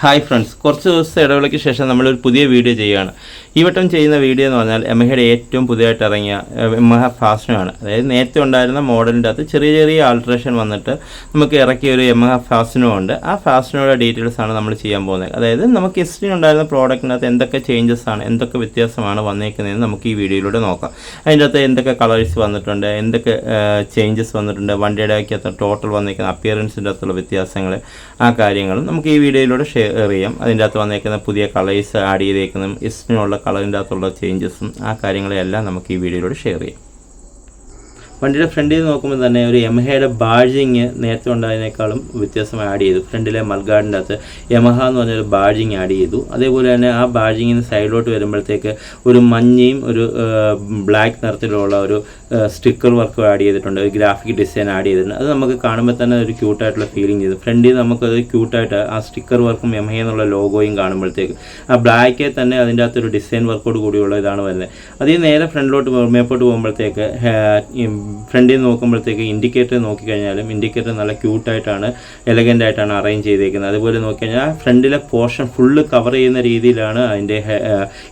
Hi friends, കുറച്ച് ദിവസത്തെ ഇടവേളയ്ക്ക് ശേഷം നമ്മളൊരു പുതിയ വീഡിയോ ചെയ്യുകയാണ്. ഈ വട്ടം ചെയ്യുന്ന വീഡിയോ എന്ന് പറഞ്ഞാൽ യമഹയുടെ ഏറ്റവും പുതിയതായിട്ട് ഇറങ്ങിയ യമഹ ഫാസിനോ ആണ്. അതായത് നേരത്തെ ഉണ്ടായിരുന്ന മോഡലിൻ്റെ അകത്ത് ചെറിയ ചെറിയ ആൾട്രേഷൻ വന്നിട്ട് നമുക്ക് ഇറക്കിയ ഒരു യമഹ ഫാസിനോ ഉണ്ട്. ആ ഫാസിനോയുടെ ഡീറ്റെയിൽസ് ആണ് നമ്മൾ ചെയ്യാൻ പോകുന്നത്. അതായത് നമുക്ക് ഹിസ്റ്ററി ഉണ്ടായിരുന്ന പ്രോഡക്റ്റിനകത്ത് എന്തൊക്കെ ചേഞ്ചസ് ആണ്, എന്തൊക്കെ വ്യത്യാസമാണ് വന്നേക്കുന്നതെന്ന് നമുക്ക് ഈ വീഡിയോയിലൂടെ നോക്കാം. അതിൻ്റെ അകത്ത് എന്തൊക്കെ കളേഴ്സ് വന്നിട്ടുണ്ട്, എന്തൊക്കെ ചേഞ്ചസ് വന്നിട്ടുണ്ട്, വണ്ടിയുടെ അകത്ത് ടോട്ടൽ വന്നേക്കുന്ന അപ്പിയറൻസിൻ്റെ അകത്തുള്ള വ്യത്യാസങ്ങൾ, ആ കാര്യങ്ങളും നമുക്ക് ഈ വീഡിയോയിലൂടെ ഷെയർ അറിയാം. അതിൻ്റെ അകത്ത് വന്നേക്കുന്ന പുതിയ കളേഴ്സ് ആഡ് ചെയ്തേക്കുന്നതും ഇസ്റ്റിനുള്ള കളറിൻ്റെ അകത്തുള്ള ചേഞ്ചസും ആ കാര്യങ്ങളെല്ലാം നമുക്ക് ഈ വീഡിയോയിലൂടെ ഷെയർ ചെയ്യാം. വണ്ടിയുടെ ഫ്രണ്ടിൽ നിന്ന് നോക്കുമ്പോൾ തന്നെ ഒരു യമഹയുടെ ബാഡ്ജിങ് നേരത്തെ ഉണ്ടായതിനേക്കാളും വ്യത്യാസം ആഡ് ചെയ്തു. ഫ്രണ്ടിലെ മൽഗാർഡിൻ്റെ അകത്ത് യമഹ എന്ന് പറഞ്ഞൊരു ബാഡ്ജിങ് ആഡ് ചെയ്തു. അതേപോലെ തന്നെ ആ ബാഡ്ജിങ്ങിന് സൈഡിലോട്ട് വരുമ്പോഴത്തേക്ക് ഒരു മഞ്ഞയും ഒരു ബ്ലാക്ക് നിറത്തിലുള്ള ഒരു സ്റ്റിക്കർ വർക്ക് ആഡ് ചെയ്തിട്ടുണ്ട്, ഒരു ഗ്രാഫിക് ഡിസൈൻ ആഡ് ചെയ്തിട്ടുണ്ട്. അത് നമുക്ക് കാണുമ്പോൾ തന്നെ ഒരു ക്യൂട്ടായിട്ടുള്ള ഫീലിംഗ് ചെയ്തു. ഫ്രണ്ടിൽ നമുക്കത് ക്യൂട്ടായിട്ട് ആ സ്റ്റിക്കർ വർക്കും യമഹ എന്നുള്ള ലോഗോയും കാണുമ്പോഴത്തേക്ക് ആ ബ്ലാക്കിൽ തന്നെ അതിൻ്റെ അകത്തൊരു ഡിസൈൻ വർക്കോട് കൂടിയുള്ള ഇതാണ് വരുന്നത്. അതിൽ നേരെ ഫ്രണ്ടിലോട്ട് മേപ്പോട്ട് പോകുമ്പോഴത്തേക്ക് ഫ്രണ്ടിൽ നോക്കുമ്പോഴത്തേക്ക് ഇൻഡിക്കേറ്റർ നോക്കിക്കഴിഞ്ഞാലും ഇൻഡിക്കേറ്റർ നല്ല ക്യൂട്ടായിട്ടാണ്, എലഗൻ്റ് ആയിട്ടാണ് അറേഞ്ച് ചെയ്തേക്കുന്നത്. അതുപോലെ നോക്കിക്കഴിഞ്ഞാൽ ഫ്രണ്ടിലെ പോർഷൻ ഫുള്ള് കവർ ചെയ്യുന്ന രീതിയിലാണ് അതിൻ്റെ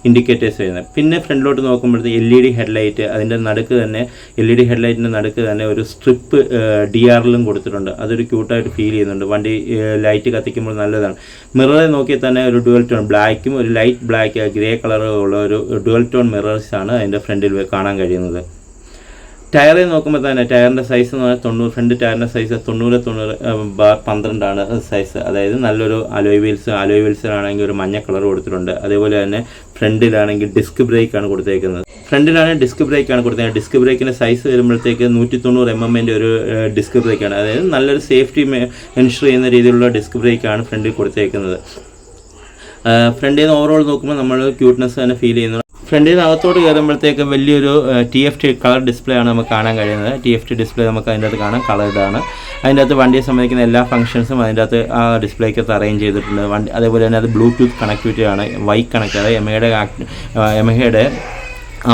ഇൻഡിക്കേറ്റേഴ്സ് വരുന്നത്. പിന്നെ ഫ്രണ്ടിലോട്ട് നോക്കുമ്പോഴത്തേക്ക് LED ഹെഡ്ലൈറ്റ്, അതിൻ്റെ നടുക്ക് തന്നെ LED ഹെഡ്ലൈറ്റിൻ്റെ നടുക്ക് തന്നെ ഒരു സ്ട്രിപ്പ് DRLും കൊടുത്തിട്ടുണ്ട്. അതൊരു ക്യൂട്ടായിട്ട് ഫീൽ ചെയ്യുന്നുണ്ട്. വണ്ടി ലൈറ്റ് കത്തിക്കുമ്പോൾ നല്ലതാണ്. മിററിൽ നോക്കിയാൽ തന്നെ ഒരു ഡുവൽ ടോൺ ബ്ലാക്കും ഒരു ലൈറ്റ് ബ്ലാക്ക് ഗ്രേ കളറുള്ള ഒരു ഡുവൽ ടോൺ മിറേഴ്സാണ് അതിൻ്റെ ഫ്രണ്ടിൽ കാണാൻ കഴിയുന്നത്. ടയറിൽ നോക്കുമ്പോൾ തന്നെ ടയറിൻ്റെ സൈസ് എന്ന് പറഞ്ഞാൽ 90, ഫ്രണ്ട് ടയറിൻ്റെ സൈസ് 90/12 സൈസ്. അതായത് നല്ലൊരു അലോയ് വീൽസിലാണെങ്കിൽ ഒരു മഞ്ഞ കളർ കൊടുത്തിട്ടുണ്ട്. അതേപോലെ തന്നെ ഫ്രണ്ടിലാണെങ്കിൽ ഡിസ്ക് ബ്രേക്കാണ് കൊടുത്തേക്കുന്നത്. ഡിസ്ക് ബ്രേക്കിൻ്റെ സൈസ് വരുമ്പോഴത്തേക്ക് 190 mm ഒരു ഡിസ്ക് ബ്രേക്കാണ്. അതായത് നല്ലൊരു സേഫ്റ്റി എൻഷുർ ചെയ്യുന്ന രീതിയിലുള്ള ഡിസ്ക് ബ്രേക്കാണ് ഫ്രണ്ടിൽ കൊടുത്തേക്കുന്നത്. ഫ്രണ്ടിൽ നിന്ന് ഓവറോൾ നോക്കുമ്പോൾ നമ്മൾ ക്യൂട്ട്നെസ് തന്നെ ഫീൽ ചെയ്യുന്നു. ഫ്രണ്ടിൽ നിന്ന് അകത്തോട്ട് കയറുമ്പോഴത്തേക്ക് വലിയൊരു TFT കളർ ഡിസ്പ്ലേ ആണ് നമുക്ക് കാണാൻ കഴിയുന്നത്. TFT ഡിസ്പ്ലേ നമുക്ക് അതിൻ്റെ അകത്ത് കാണാം, കളേർഡാണ്. അതിൻ്റെ അകത്ത് വണ്ടിയെ സംബന്ധിക്കുന്ന എല്ലാ ഫംഗ്ഷൻസും അതിൻ്റെ അകത്ത് ആ ഡിസ്പ്ലേക്കകത്ത് അറേഞ്ച് ചെയ്തിട്ടുണ്ട്. അതേപോലെ തന്നെ അത് ബ്ലൂടൂത്ത് കണക്ടിവിറ്റി ആണ്, വൈ കണക്ട്. അതായത് യമഹയുടെ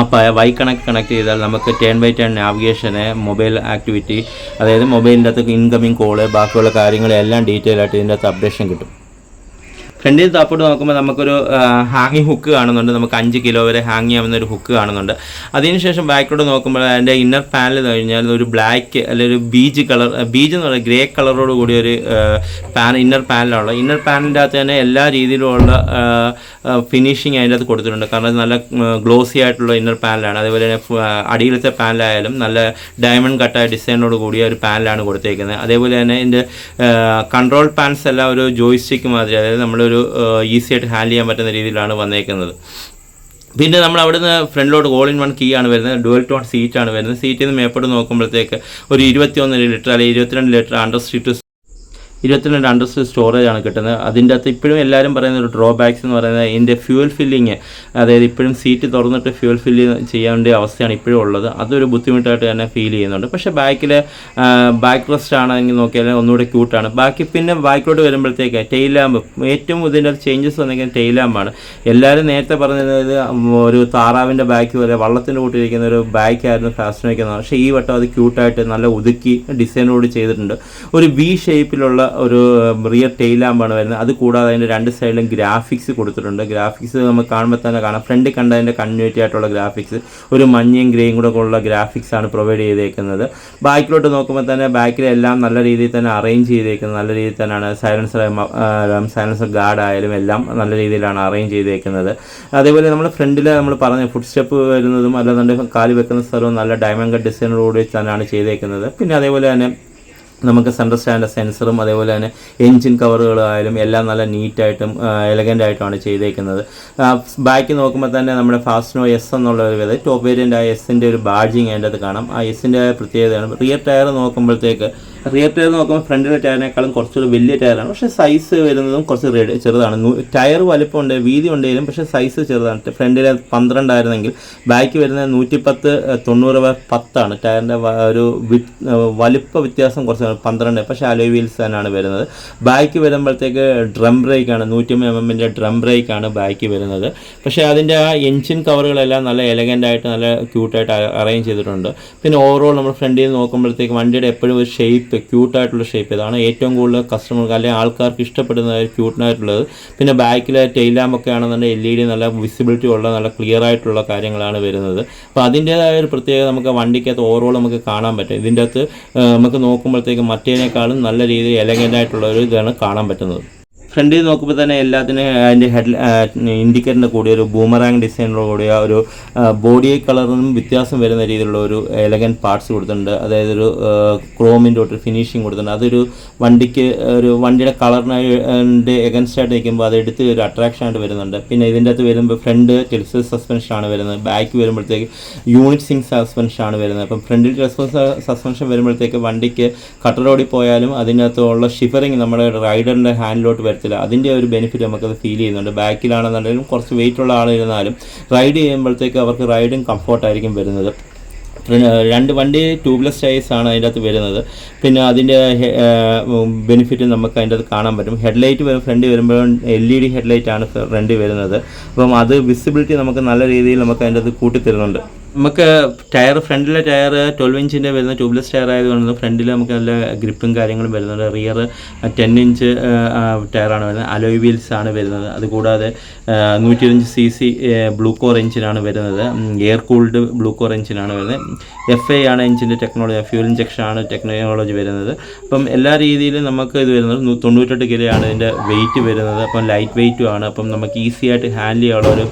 ആപ്പായ വൈ കണക്ട് ചെയ്താൽ നമുക്ക് ടേൺ ബൈ ടേൺ നാവിഗേഷന്, മൊബൈൽ ആക്ടിവിറ്റി, അതായത് മൊബൈലിൻ്റെ അകത്ത് ഇൻകമിങ് കോള്, ബാക്കിയുള്ള കാര്യങ്ങളെല്ലാം ഡീറ്റെയിൽ ആയിട്ട് ഇതിൻ്റെ അകത്ത് അപ്ഡേഷൻ കിട്ടും. ഫ്രണ്ടിൽ താപ്പോട്ട് നോക്കുമ്പോൾ നമുക്കൊരു ഹാങ്ങിങ് ഹുക്ക് കാണുന്നുണ്ട്. നമുക്ക് 5 കിലോ വരെ ഹാങ് ചെയ്യാവുന്ന ഒരു ഹുക്ക് കാണുന്നുണ്ട്. അതിനുശേഷം ബാക്കിലോട്ട് നോക്കുമ്പോൾ അതിൻ്റെ ഇന്നർ പാനൽ കഴിഞ്ഞാൽ ഒരു ബ്ലാക്ക് അല്ലെങ്കിൽ ഒരു ബീജ് എന്ന് പറയുന്നത് ഗ്രേ കളറോട് കൂടി ഒരു ഇന്നർ പാനലാണ്. ഇന്നർ പാനലിൻ്റെ അകത്ത് തന്നെ എല്ലാ രീതിയിലുമുള്ള ഫിനിഷിങ് അതിൻ്റെ അകത്ത് കൊടുത്തിട്ടുണ്ട്. കാരണം നല്ല ഗ്ലോസി ആയിട്ടുള്ള ഇന്നർ പാനലാണ്. അതേപോലെ തന്നെ അടിയിലത്തെ പാനലായാലും നല്ല ഡയമണ്ട് കട്ടായ ഡിസൈനോട് കൂടിയ ഒരു പാനലാണ് കൊടുത്തേക്കുന്നത്. അതേപോലെ തന്നെ ഇതിൻ്റെ കൺട്രോൾ പാൻസ് എല്ലാം ഒരു ജോയ്സ്റ്റിക്ക് മാതിരി, അതായത് നമ്മളൊരു ഈസി ആയിട്ട് ഹാൻഡിൽ ചെയ്യാൻ പറ്റുന്ന രീതിയിലാണ് വന്നേക്കുന്നത്. പിന്നെ നമ്മൾ അവിടുന്ന് ഫ്രണ്ടിലോട്ട് ഓൾ ഇൻ വൺ കീ ആണ് വരുന്നത്, ഡുവൽ ടോൺ സീറ്റാണ് വരുന്നത്. സീറ്റിൽ നിന്ന് മേപ്പോട്ട് നോക്കുമ്പോഴത്തേക്ക് ഒരു 21 ലിറ്റർ അല്ലെങ്കിൽ 22 ലിറ്റർ അണ്ടർ സ്റ്റോറേജ് ആണ് കിട്ടുന്നത്. അതിൻ്റെ അകത്ത് ഇപ്പോഴും എല്ലാവരും പറയുന്ന ഒരു ഡ്രോബാക്സ് എന്ന് പറയുന്നത് ഇതിൻ്റെ ഫ്യൂൽ ഫില്ലിങ്, അതായത് ഇപ്പോഴും സീറ്റ് തുറന്നിട്ട് ഫ്യൂൽ ഫില്ല് ചെയ്യേണ്ട അവസ്ഥയാണ് ഇപ്പോഴും ഉള്ളത്. അതൊരു ബുദ്ധിമുട്ടായിട്ട് തന്നെ ഫീൽ ചെയ്യുന്നുണ്ട്. പക്ഷേ ബാക്ക് റെസ്റ്റ് ആണെങ്കിൽ നോക്കിയാൽ ഒന്നുകൂടെ ക്യൂട്ടാണ്. പിന്നെ ബാക്കിലോട്ട് വരുമ്പോഴത്തേക്ക് ടെയിൽ ലാമ്പ്, ഏറ്റവും ഇതിൻ്റെ ചേഞ്ചസ് വന്നിരിക്കുന്നത് ടെയിൽ ലാമ്പാണ്. എല്ലാവരും നേരത്തെ പറഞ്ഞത് ഒരു താറാവിൻ്റെ ബാക്ക് വരെ വള്ളത്തിൻ്റെ കൂട്ടിരിക്കുന്ന ഒരു ബാക്കായിരുന്നു ഫാസ്റ്റ് വയ്ക്കുന്നത്. പക്ഷേ ഈ വട്ടം അത് ക്യൂട്ടായിട്ട് നല്ല ഒതുക്കി ഡിസൈനോട് ചെയ്തിട്ടുണ്ട്. ഒരു V ഷേപ്പിലുള്ള ഒരു റിയർ ടെയിൽ ലാമ്പാണ് വരുന്നത്. അത് കൂടാതെ അതിൻ്റെ 2 സൈഡിലും ഗ്രാഫിക്സ് കൊടുത്തിട്ടുണ്ട്. ഗ്രാഫിക്സ് നമുക്ക് കാണുമ്പോൾ തന്നെ കാണാം. ഫ്രണ്ടിൽ കണ്ടതിൻ്റെ കണ്ടിന്യൂറ്റി ആയിട്ടുള്ള ഗ്രാഫിക്സ്, ഒരു മഞ്ഞയും ഗ്രേയും കൂടെ ഉള്ള ഗ്രാഫിക്സ് ആണ് പ്രൊവൈഡ് ചെയ്തേക്കുന്നത്. ബാക്കിലോട്ട് നോക്കുമ്പോൾ തന്നെ ബാക്കിലെല്ലാം നല്ല രീതിയിൽ തന്നെ അറേഞ്ച് ചെയ്തേക്കുന്നത്. നല്ല രീതിയിൽ തന്നെയാണ് സൈലൻസർ ഗാർഡ് ആയാലും എല്ലാം നല്ല രീതിയിലാണ് അറേഞ്ച് ചെയ്തേക്കുന്നത്. അതേപോലെ നമ്മൾ ഫ്രണ്ടിൽ നമ്മൾ പറഞ്ഞ ഫുഡ് സ്റ്റെപ്പ് വരുന്നതും അല്ലാതെ കാല് വെക്കുന്ന സ്ഥലവും നല്ല ഡയമണ്ട് കട്ട് ഡിസൈനോടുകൂടി തന്നെയാണ് ചെയ്തേക്കുന്നത്. പിന്നെ അതേപോലെ തന്നെ നമുക്ക് സെൻട്രൽ സ്റ്റാൻഡ് സെൻസറും അതേപോലെ തന്നെ എൻജിൻ കവറുകളായാലും എല്ലാം നല്ല നീറ്റായിട്ടും എലഗൻ്റ് ആയിട്ടുമാണ് ചെയ്തേക്കുന്നത്. ബാക്ക് നോക്കുമ്പോൾ തന്നെ നമ്മുടെ ഫാസിനോ S എന്നുള്ള ഒരു വിധ ടോപ്പ് വേരിയൻ്റ് ആയ S-ൻ്റെ ഒരു ബാഡ്ജിങ് അതിൻ്റെ അത് കാണാം. ആ S-ൻ്റെ പ്രത്യേകതയാണ്. റിയർ ടയർ നോക്കുമ്പോൾ ഫ്രണ്ടിലെ ടയറിനേക്കാളും കുറച്ചുകൂടി വലിയ ടയറാണ്. പക്ഷേ സൈസ് വരുന്നതും കുറച്ച് ചെറുതാണ്. ടയർ വലിപ്പമുണ്ട്, വീതി ഉണ്ടെങ്കിലും പക്ഷേ സൈസ് ചെറുതാണ്. ഫ്രണ്ടിലെ 12 ആയിരുന്നെങ്കിൽ ബാക്ക് വരുന്നത് 110/90 ടയറിൻ്റെ ഒരു വലിപ്പ വ്യത്യാസം കുറച്ച് 12, പക്ഷേ അലോയ് വീൽസ് തന്നെയാണ് വരുന്നത്. ബാക്ക് വരുമ്പോഴത്തേക്ക് ഡ്രം ബ്രേക്കാണ്, 150 mm ഡ്രം ബ്രേക്കാണ് ബാക്ക് വരുന്നത്. പക്ഷേ അതിൻ്റെ ആ എൻജിൻ കവറുകളെല്ലാം നല്ല എലഗൻ്റ് ആയിട്ട് നല്ല ക്യൂട്ടായിട്ട് അറേഞ്ച് ചെയ്തിട്ടുണ്ട്. പിന്നെ ഓവറോൾ നമ്മൾ ഫ്രണ്ടിൽ നോക്കുമ്പോഴത്തേക്ക് വണ്ടിയുടെ എപ്പോഴും ഒരു ഷേപ്പ് ഷേപ്പ്, ക്യൂട്ടായിട്ടുള്ള ഷേപ്പ് ഇതാണ് ഏറ്റവും കൂടുതൽ കസ്റ്റമർക്ക് അല്ലെങ്കിൽ ആൾക്കാർക്ക് ഇഷ്ടപ്പെടുന്ന ക്യൂട്ടായിട്ടുള്ളത്. പിന്നെ ബാക്കിലെ ടെയിൽ ലാമ്പൊക്കെ ആണെന്നുണ്ടെങ്കിൽ LED നല്ല വിസിബിലിറ്റി ഉള്ള നല്ല ക്ലിയർ ആയിട്ടുള്ള കാര്യങ്ങളാണ് വരുന്നത്. അപ്പോൾ അതിൻ്റേതായ ഒരു പ്രത്യേകത നമുക്ക് വണ്ടിക്കകത്ത് ഓവറോൾ നമുക്ക് കാണാൻ പറ്റും. ഇതിൻ്റെ അകത്ത് നമുക്ക് നോക്കുമ്പോഴത്തേക്ക് മറ്റേനേക്കാളും നല്ല രീതിയിൽ എലഗൻ്റ് ആയിട്ടുള്ള ഒരു ഇതാണ് കാണാൻ പറ്റുന്നത്. ഫ്രണ്ടിൽ നോക്കുമ്പോൾ തന്നെ എല്ലാത്തിനും അതിൻ്റെ ഇൻഡിക്കേറ്ററിൻ്റെ കൂടി ഒരു ബൂമറാങ് ഡിസൈനോട് കൂടിയ ഒരു ബോഡി കളറിനും വ്യത്യാസം വരുന്ന രീതിയിലുള്ള ഒരു എലഗൻറ്റ് പാർട്സ് കൊടുത്തിട്ടുണ്ട്. അതായത് ഒരു ക്രോമിൻ്റെ ഒരു ഫിനിഷിങ് കൊടുത്തിട്ടുണ്ട്. അതൊരു വണ്ടിക്ക് ഒരു വണ്ടിയുടെ കളറിൻ്റെ എഗൻസ്റ്റ് ആയിട്ട് നിൽക്കുമ്പോൾ അത് എടുത്ത് ഒരു അട്രാക്ഷൻ ആയിട്ട് വരുന്നുണ്ട്. പിന്നെ ഇതിൻ്റെ അകത്ത് വരുമ്പോൾ ഫ്രണ്ട് ടെലിസ്കോപ്പ് സസ്പെൻഷനാണ് വരുന്നത്. ബാക്ക് വരുമ്പോഴത്തേക്ക് യൂണിറ്റ് സിങ്ക് സസ്പെൻഷനാണ് വരുന്നത്. അപ്പം ഫ്രണ്ടിൽ സസ്പെൻഷൻ വരുമ്പോഴത്തേക്ക് വണ്ടിക്ക് കട്ടറോടി പോയാലും അതിനകത്തുള്ള ഷിഫറിങ് നമ്മുടെ റൈഡറിൻ്റെ ഹാൻഡിലോട്ട് വരത്തില്ല. അതിൻ്റെ ഒരു ബെനിഫിറ്റ് നമുക്കത് ഫീൽ ചെയ്യുന്നുണ്ട്. ബാക്കിലാണെന്നുണ്ടെങ്കിലും കുറച്ച് വെയിറ്റ് ഉള്ള ആളിരുന്നാലും റൈഡ് ചെയ്യുമ്പോഴത്തേക്ക് അവർക്ക് റൈഡിങ് കംഫോർട്ടായിരിക്കും വരുന്നത്. രണ്ട് വണ്ടി ട്യൂബ്ലെസ് ടയേഴ്സ് ആണ് അതിൻ്റെ അകത്ത് വരുന്നത്. പിന്നെ അതിൻ്റെ ബെനിഫിറ്റ് നമുക്ക് അതിൻ്റെ അകത്ത് കാണാൻ പറ്റും. ഹെഡ്ലൈറ്റ് ഫ്രണ്ട് വരുമ്പോൾ LED ഹെഡ്ലൈറ്റ് ആണ് ഫ്രണ്ടിൽ വരുന്നത്. അപ്പം അത് വിസിബിലിറ്റി നമുക്ക് നല്ല രീതിയിൽ നമുക്ക് അതിൻ്റെ അകത്ത് കൂട്ടിത്തരുന്നുണ്ട്. നമുക്ക് ഫ്രണ്ടിലെ ടയർ 12 ഇഞ്ചിൻ്റെ വരുന്ന ട്യൂബ്ലെസ് ടയർ ആയതുകൊണ്ട് ഫ്രണ്ടിൽ നമുക്ക് നല്ല ഗ്രിപ്പും കാര്യങ്ങളും വരുന്നുണ്ട്. റിയർ 10 ഇഞ്ച് ടയറാണ് വരുന്നത്. അലോയ് വീൽസ് ആണ് വരുന്നത്. അതുകൂടാതെ 125 cc ബ്ലൂ കോർ എഞ്ചിനാണ് വരുന്നത്. എയർ കൂൾഡ് ബ്ലൂ കോർ എഞ്ചിനാണ് വരുന്നത്. FI ആണ് എഞ്ചിൻ്റെ ടെക്നോളജി, ഫ്യൂൽ ഇഞ്ചക്ഷൻ ആണ് ടെക്നോളജി വരുന്നത്. അപ്പം എല്ലാ രീതിയിലും നമുക്ക് ഇത് വരുന്നത് 98 കിലോ ആണ് ഇതിൻ്റെ വെയിറ്റ് വരുന്നത്. അപ്പം ലൈറ്റ് വെയിറ്റും ആണ്. അപ്പം നമുക്ക് ഈസി ആയിട്ട് ഹാൻഡിൽ ചെയ്യാനുള്ള ഒരു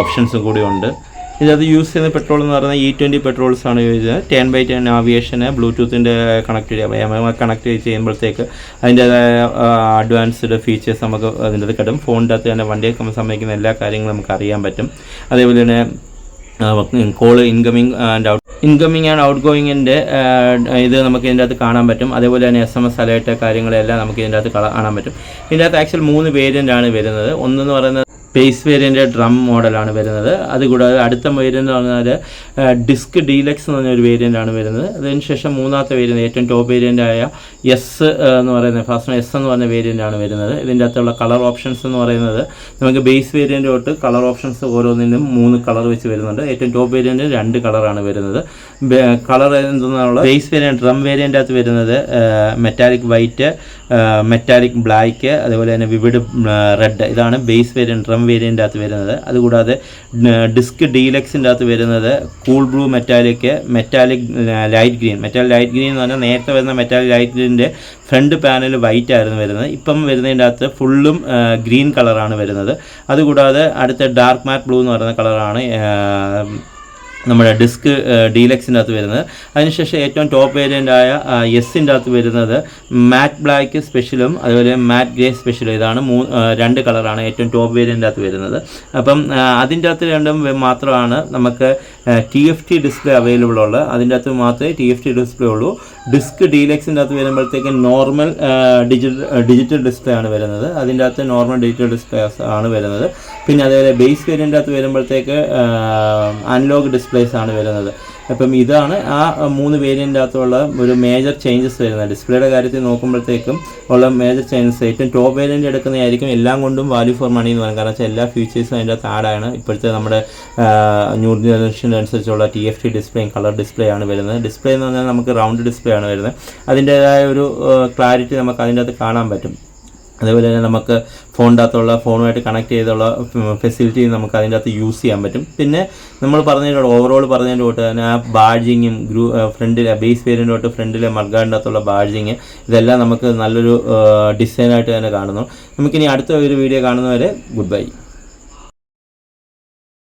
ഓപ്ഷൻസും കൂടി ഉണ്ട്. ഇതത് യൂസ് ചെയ്യുന്ന പെട്രോൾ എന്ന് പറയുന്നത് E20 പെട്രോൾസ് ആണ് യൂസ് ചെയ്യുന്നത്. 10x10 നാവിഗേഷന് ബ്ലൂടൂത്തിൻ്റെ കണക്ട് ചെയ്യുമ്പോഴത്തേക്ക് അതിൻ്റേതായ അഡ്വാൻസ്ഡ് ഫീച്ചേഴ്സ് നമുക്ക് അതിൻ്റെ കിട്ടും. ഫോണിൻ്റെ അകത്ത് തന്നെ വണ്ടിയെ സമ്മതിക്കുന്ന എല്ലാ കാര്യങ്ങളും നമുക്ക് അറിയാൻ പറ്റും. അതേപോലെ തന്നെ കോള് ഇൻകമിങ് ആൻഡ് ഔട്ട് ഗോയിങ്ങിൻ്റെ ഇത് നമുക്ക് ഇതിൻ്റെ അകത്ത് കാണാൻ പറ്റും. അതേപോലെ തന്നെ SMS അലേർട്ട് കാര്യങ്ങളെല്ലാം നമുക്ക് ഇതിൻ്റെ അകത്ത് കാണാൻ പറ്റും. ഇതിൻ്റെ അകത്ത് ആക്ച്വൽ 3 വേരിയൻ്റ് ആണ് വരുന്നത്. ഒന്നെന്ന് പറയുന്നത് ബേസ് വേരിയൻ്റ് ഡ്രം മോഡലാണ് വരുന്നത്. അതുകൂടാതെ അടുത്ത വേരിയൻ്റ് എന്ന് പറഞ്ഞാൽ ഡിസ്ക് ഡീലക്സ് എന്ന് പറഞ്ഞൊരു വേരിയൻ്റ് ആണ് വരുന്നത്. അതിനുശേഷം മൂന്നാമത്തെ വേരിയൻ്റ് ഏറ്റവും ടോപ്പ് വേരിയൻ്റായ എസ് എന്ന് പറയുന്നത് ഫാസ്റ്റർ S എന്ന് പറഞ്ഞ വേരിയൻ്റ് ആണ് വരുന്നത്. ഇതിൻ്റെ അകത്തുള്ള കളർ ഓപ്ഷൻസ് എന്ന് പറയുന്നത് നമുക്ക് ബേസ് വേരിയൻ്റ് തൊട്ട് കളർ ഓപ്ഷൻസ് ഓരോന്നിനും 3 കളർ വെച്ച് വരുന്നുണ്ട്. ഏറ്റവും ടോപ്പ് വേരിയൻ്റ് 2 കളറാണ് വരുന്നത്. കളർ എന്തെന്നുള്ള ബേസ് വേരിയൻ്റ് ഡ്രം വേരിയൻ്റ് അകത്ത് വരുന്നത് മെറ്റാലിക് വൈറ്റ്, മെറ്റാലിക് ബ്ലാക്ക്, അതേപോലെ തന്നെ വിവിഡ് റെഡ്. ഇതാണ് ബേസ് വേരിയൻ്റ് ഡ്രം വേരിയൻ്റ് അകത്ത് വരുന്നത്. അതുകൂടാതെ ഡിസ്ക് ഡീലക്സിൻ്റെ അകത്ത് വരുന്നത് cool blue metallic light green. Light green എന്ന് പറഞ്ഞാൽ നേരത്തെ വരുന്ന മെറ്റാലിക് ലൈറ്റ് ഗ്രീനിൻ്റെ ഫ്രണ്ട് പാനൽ വൈറ്റ് ആയിരുന്നു വരുന്നത്. ഇപ്പം വരുന്നതിൻ്റെ അകത്ത് ഫുള്ളും ഗ്രീൻ കളറാണ് വരുന്നത്. അതുകൂടാതെ അടുത്ത ഡാർക്ക് മാറ്റ് ബ്ലൂ എന്ന് പറയുന്ന കളറാണ് നമ്മുടെ ഡിസ്ക് ഡീലക്സിൻ്റെ അകത്ത് വരുന്നത്. അതിനുശേഷം ഏറ്റവും ടോപ്പ് വേരിയൻ്റായ എസിൻ്റെ അകത്ത് വരുന്നത് മാറ്റ് ബ്ലാക്ക് സ്പെഷ്യലും അതുപോലെ മാറ്റ് ഗ്രേ സ്പെഷ്യലും. ഇതാണ് 2 കളറാണ് ഏറ്റവും ടോപ്പ് വേരിയൻ്റ് അകത്ത് വരുന്നത്. അപ്പം അതിൻ്റെ അകത്ത് രണ്ടും മാത്രമാണ് നമുക്ക് TFT ഡിസ്പ്ലേ അവൈലബിൾ ഉള്ളത്. അതിൻ്റെ അകത്ത് മാത്രമേ TFT ഡിസ്പ്ലേ ഉള്ളൂ. ഡിസ്ക് ഡീലക്സിൻ്റെ അകത്ത് വരുമ്പോഴത്തേക്ക് നോർമൽ ഡിജിറ്റൽ ഡിസ്പ്ലേ ആണ് വരുന്നത്. അതിൻ്റെ അകത്ത് നോർമൽ ഡിജിറ്റൽ ഡിസ്പ്ലേ ആണ് വരുന്നത്. പിന്നെ അതേപോലെ ബേസ് വേരിയൻ്റ് അകത്ത് വരുമ്പോഴത്തേക്ക് അനലോഗ് ഡിസ്പ്ലേസ് ആണ് വരുന്നത്. അപ്പം ഇതാണ് ആ 3 വേരിയൻ്റ് അകത്തുള്ള ഒരു മേജർ ചേഞ്ചസ് വരുന്നത്. ഡിസ്പ്ലേയുടെ കാര്യത്തിൽ നോക്കുമ്പോഴത്തേക്കും ഉള്ള മേജർ ചേഞ്ചസ് ഏറ്റവും ടോപ്പ് വേരിയൻ്റ് എടുക്കുന്നതായിരിക്കും എല്ലാം കൊണ്ടും വാല്യൂ ഫോർ മണി എന്ന് പറയുന്നത്. കാരണം വെച്ചാൽ എല്ലാ ഫീച്ചേഴ്സും അതിൻ്റെ അകത്ത് ആഡാണ്. ഇപ്പോഴത്തെ നമ്മുടെ ന്യൂ ജനറേഷൻ അനുസരിച്ചുള്ള TFT ഡിസ്പ്ലേയും കളർ ഡിസ്പ്ലേ ആണ് വരുന്നത്. ഡിസ്പ്ലേ എന്ന് പറഞ്ഞാൽ നമുക്ക് റൗണ്ട് ഡിസ്പ്ലേ ആണ് വരുന്നത്. അതിൻ്റേതായ ഒരു ക്ലാരിറ്റി നമുക്ക് അതിൻ്റെ അകത്ത് കാണാൻ പറ്റും. അതേപോലെ തന്നെ നമുക്ക് ഫോണുമായിട്ട് കണക്ട് ചെയ്തുള്ള ഫെസിലിറ്റി നമുക്ക് അതിൻ്റെ അകത്ത് യൂസ് ചെയ്യാൻ പറ്റും. പിന്നെ നമ്മൾ ഓവറോൾ പറഞ്ഞതിൻ്റെ തൊട്ട് തന്നെ ആ ബാഡ്ജിങ്ങും ഫ്രണ്ടിലെ ബേസ് വേരിയൻ്റ് തൊട്ട് ഫ്രണ്ടിലെ മഡ്ഗാർഡിൻ്റെ അകത്തുള്ള ബാഡ്ജിങ് ഇതെല്ലാം നമുക്ക് നല്ലൊരു ഡിസൈനായിട്ട് തന്നെ കാണുന്നു. നമുക്കിനി അടുത്ത ഒരു വീഡിയോ കാണുന്നവരെ ഗുഡ് ബൈ.